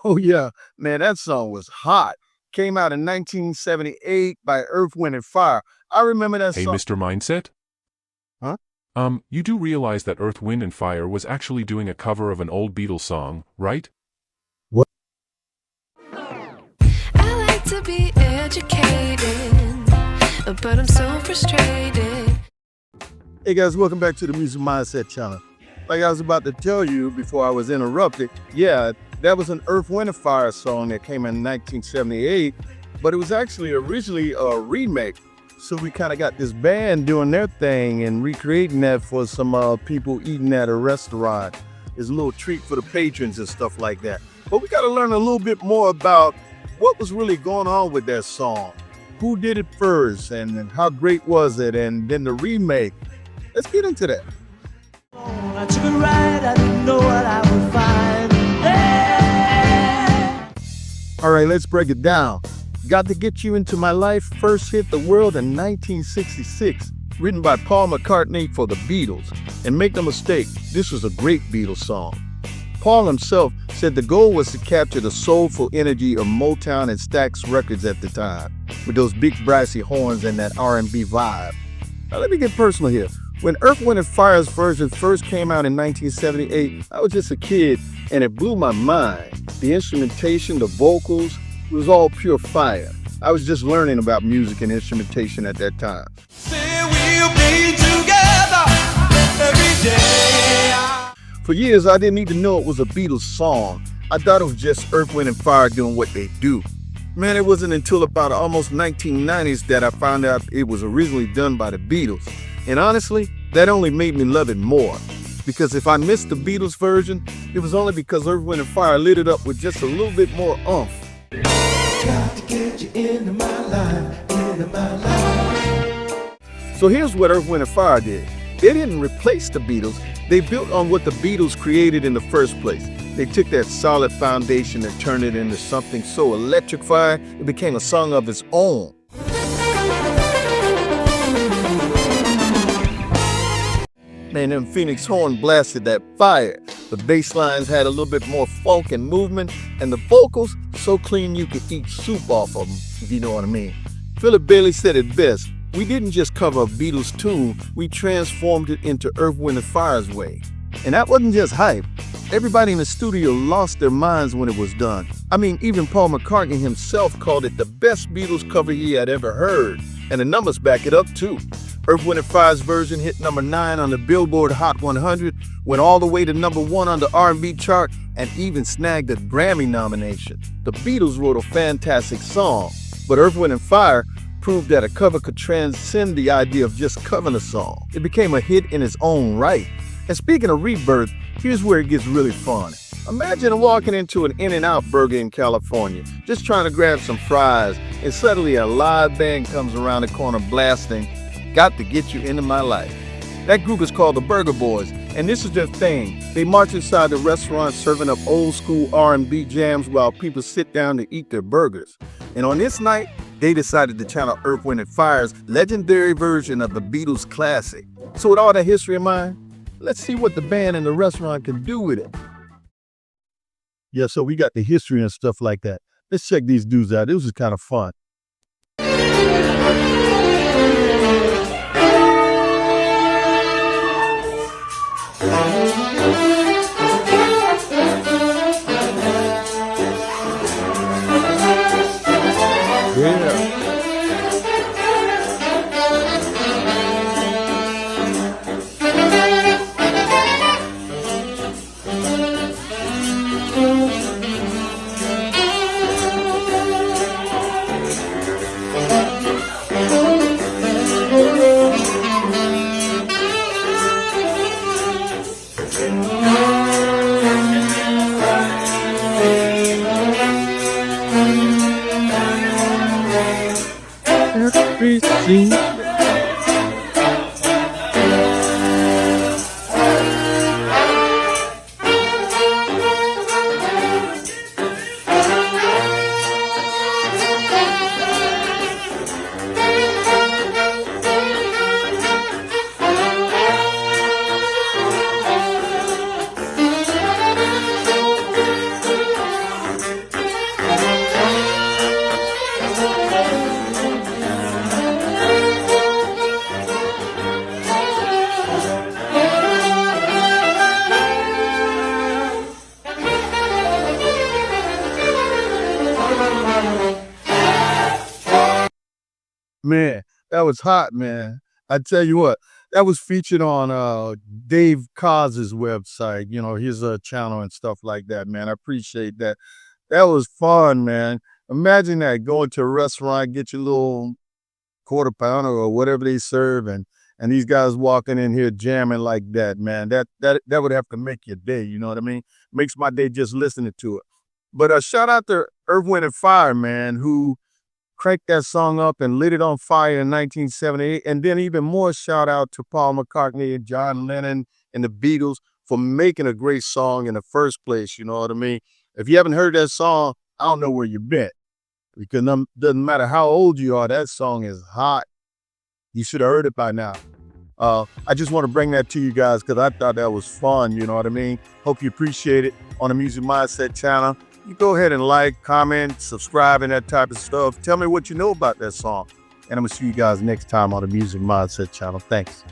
Oh yeah, man, that song was hot. Came out in 1978 by Earth, Wind and Fire. I remember that Hey, song. Mr. Mindset? Huh? You do realize that Earth, Wind and Fire was actually doing a cover of an old Beatles song, right? What? I like to be educated, but I'm so frustrated. Hey guys, welcome back to the Music Mindset channel. Like I was about to tell you before I was interrupted, yeah, that was an Earth, Wind and Fire song that came in 1978, but it was actually originally a remake. So we kind of got this band doing their thing and recreating that for some people eating at a restaurant. It's a little treat for the patrons and stuff like that. But we got to learn a little bit more about what was really going on with that song. Who did it first and how great was it? And then the remake. Let's get into that. I took a ride, I didn't know what I would find. Hey! All right, let's break it down. Got to Get You Into My Life first hit the world in 1966, written by Paul McCartney for the Beatles. And make no mistake, this was a great Beatles song. Paul himself said the goal was to capture the soulful energy of Motown and Stax Records at the time, with those big brassy horns and that R&B vibe. Now let me get personal here. When Earth, Wind and Fire's version first came out in 1978, I was just a kid and it blew my mind. The instrumentation, the vocals, it was all pure fire. I was just learning about music and instrumentation at that time. Say we'll be together every day. For years, I didn't even know it was a Beatles song. I thought it was just Earth, Wind and Fire doing what they do. Man, it wasn't until about almost 1990s that I found out it was originally done by the Beatles. And honestly, that only made me love it more. Because if I missed the Beatles version, it was only because Earth, Wind and Fire lit it up with just a little bit more oomph. Got to get you into my life, into my life. So here's what Earth, Wind and Fire did. They didn't replace the Beatles. They built on what the Beatles created in the first place. They took that solid foundation and turned it into something so electrifying, it became a song of its own. Man, them Phoenix horn blasted that fire. The bass lines had a little bit more funk and movement, and the vocals so clean you could eat soup off of them, if you know what I mean. Philip Bailey said it best. We didn't just cover a Beatles tune, we transformed it into Earth, Wind and Fire's way. And that wasn't just hype. Everybody in the studio lost their minds when it was done. I mean, even Paul McCartney himself called it the best Beatles cover he had ever heard. And the numbers back it up too. Earth, Wind and Fire's version hit number 9 on the Billboard Hot 100, went all the way to number 1 on the R&B chart, and even snagged a Grammy nomination. The Beatles wrote a fantastic song, but Earth, Wind and Fire proved that a cover could transcend the idea of just covering a song. It became a hit in its own right. And speaking of rebirth, here's where it gets really fun. Imagine walking into an In-N-Out burger in California, just trying to grab some fries, and suddenly a live band comes around the corner blasting, Got to Get You Into My Life. That group is called the Burger Boys, and this is their thing. They march inside the restaurant serving up old school R&B jams while people sit down to eat their burgers. And on this night, they decided to channel Earth, Wind and Fire's legendary version of the Beatles classic. So with all that history in mind, let's see what the band and the restaurant can do with it. Yeah, so we got the history and stuff like that. Let's check these dudes out. This was kind of fun. Yeah. Man, that was hot, man. I tell you what, that was featured on Dave Coz's website, his channel and stuff like that, man. I appreciate that. That was fun, man. Imagine that, going to a restaurant, get your little quarter pounder or whatever they serve, and these guys walking in here jamming like that, man. That would have to make your day, you know what I mean? Makes my day just listening to it. But shout out to Earth, Wind & Fire, man, who cranked that song up and lit it on fire in 1978. And then even more shout out to Paul McCartney and John Lennon and the Beatles for making a great song in the first place, you know what I mean? If you haven't heard that song, I don't know where you've been. Because it doesn't matter how old you are, that song is hot. You should have heard it by now. I just want to bring that to you guys because I thought that was fun, you know what I mean? Hope you appreciate it on the Music Mindset channel. You go ahead and like, comment, subscribe, and that type of stuff. Tell me what you know about that song. And I'm going to see you guys next time on the Music Mindset channel. Thanks.